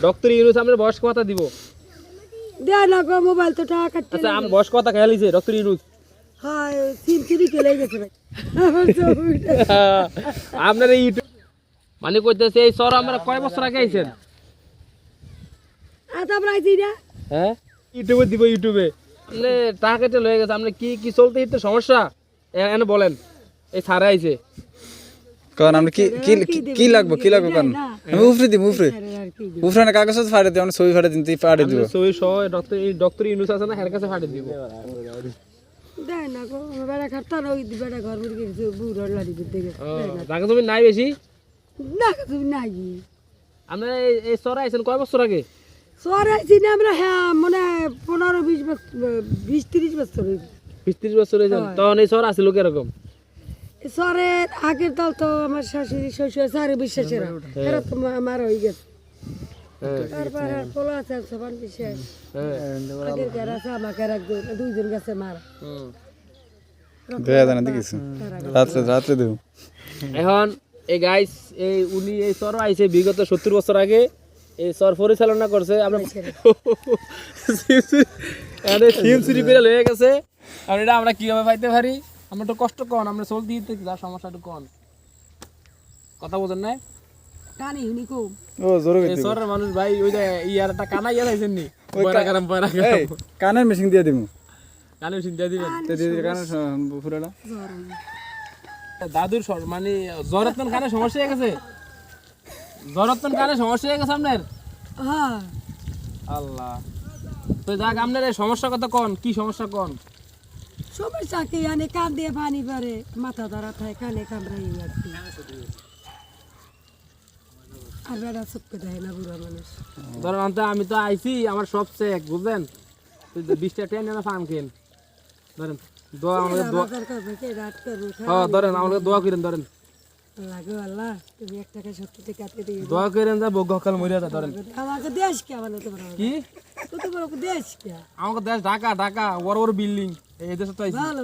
doctor Yunus আমাদের বয়স কথা দিব দেয় না গো মোবাইল তো টাকা কাটতে আচ্ছা আমার বয়স কথা খেয়ালিছে ডক্টর ইউনুস হ্যাঁ সিনকিরি চলে গেছে ভাই আপনার এই ইউটিউব মানে কইতেছে এই সর আমরা কয় বছর আগে আইছেন আতা প্রাইছি না হ্যাঁ ইউটিউবে দিব ইউটিউবে আপনি টাকা কেটে লয়ে গেছে আপনি কি কি চলতে একটু সমস্যা এনে বলেন এই সারা আইছে কারণ আমরা কি কি লাগবে কারণ আমি উফরে না কাগজ ফাড়ে দিই আমরা ছবি ফাড়ে দিন তুই ফাড়ে দিব সই সহ ডক্টর ইউনুস আছে না এর কাছে ফাটে দিব দেয় না গো আমার বেড়া খাতা না ওই বেড়া ঘর মুরগি বুড়ো লাড়ি দিতে গেছে টাকা তুমি নাই বেশি না তুমি নাই আমরা এই সর আইছেন কয় বছর আগে সরাইছি না আমরা হ্যাঁ মানে 15-20 বছর 20-30 বছর 20-30 বছর হয়েছে তখন এই সর আসছিল কিরকম সরের আগের দল তো আমার শাশুড়ি শ্বশুর সারে বিশ্বাসেরা এরা তো আমার হয়ে গেছে তারপর আর পোলা আছে সবার বিশ্বাস আগের ঘর আছে আমাকে একজন দুইজন গেছে মারা দেয়া জানা দেখিস রাত্রে দেব এখন এই গাইস এই উনি এই সর আইছে বিগত 70 বছর আগে এই সর পরিচালনা করছে আমরা আরে সিমসুরি করে লয়ে গেছে আর এটা আমরা কিভাবে পাইতে পারি আমরা তো কষ্ট কোন আমরা চল দিতে যা সমস্যা একটু কোন কথা বুঝেন না কানি হুনি কম ও জোরে এই সরের মানুষ ভাই ওই যে ইয়ারটা কানা ইয়া আইছেন নি পয়রা গরম এই কানের মেশিন দিয়ে দিমু কানে চিন্তা দিবেন তে দিয়ে কানের ফুরালা দাদুর মানে জরতন কানে সমস্যা হয়ে গেছে জরতন কানে সমস্যা হয়ে গেছে আপনার হ্যাঁ আল্লাহ তো যাক আপনার এই সমস্যা কথা কোন কি সমস্যা কোন সমস্যা কি আনে কান দিয়ে পানি পরে মাথা ধরা থাকে কানে কামড়াই লাগছে আর বেড়া চুপকে দেয় না বুড়া মানুষ ধরেন আমি তো আইছি আমার সব চেক বুঝলেন 20টা ট্রেন না ফার্ম কেন ধরেন দোয়া আমাদের দোয়া হ্যাঁ ধরেন আমাদের দোয়া করেন ধরেন লাগো আল্লাহ তুমি 1 টাকা 70 টাকা কাটতে দিও দোয়া করেন যা বগকাল মরিয়া যা ধরেন আমাকে দেশ কে বানাতে তোমরা কি তো বড় দেশ কে আমাকে দেশ ঢাকা বড় বড় বিল্ডিং এই দেশে তো আইছি ভালো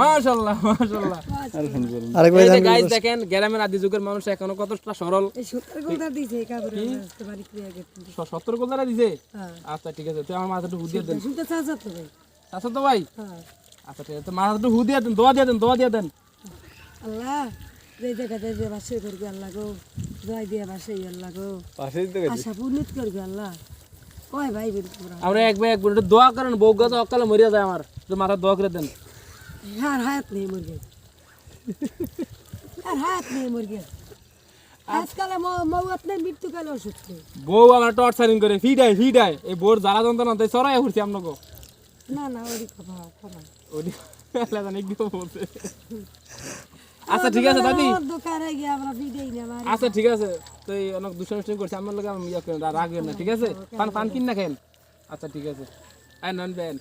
মাশাআল্লাহ মাশাআল্লাহ আরেক এই যে গাইস দেখেন গ্রামের আদি যুগের মানুষ এখনো কতটা সরল এই 70 গোলটা দিছে কাবরে আসতে পারি ক্রিয়া গেছে 70 গোলদারা দিছে হ্যাঁ আচ্ছা ঠিক আছে তুই আমার মাথাটা হুদিয়ে দেন শুনতে চাচা তো ভাই আচ্ছা তো ভাই হ্যাঁ আচ্ছা ঠিক আছে তো মাথাটা হুদিয়ে দেন দোয়া দিয়ে দেন আল্লাহ যে জায়গাতে যে বাসে করবে আল্লাহ গো দোয়া দিয়ে বাসে আল্লাহ গো পাশেই তো আশা পূর্ণিত করবে আল্লাহ কয় ভাই বোন তোমরা আমরা এক মিনিট দোয়া করেন বউগা তো অকালে মরিয়া যায় আমার তো মাথা দোয়া করে দেন আর হায়াত নেই মুরগি আর হায়াত নেই মুরগি আজকাল মৌত নেই মৃত্যুকালে অসুস্থ বউ আমার টর্চারিং করে ফিডাই এই বোর জ্বালা যন্ত্রণা তাই সরাই উঠছি আপনাকে না না ওরি খাবা ওই জানি কি বলছে আচ্ছা ঠিক আছে দাদি দোকানে গিয়ে আমরা ভিডিও নিয়ে মারি আচ্ছা ঠিক আছে তো এই অনেক দুষ্টামি করছি আমার লগে আমি রাখবেন না ঠিক আছে পান কিন না খেন আচ্ছা ঠিক আছে আই নন বেন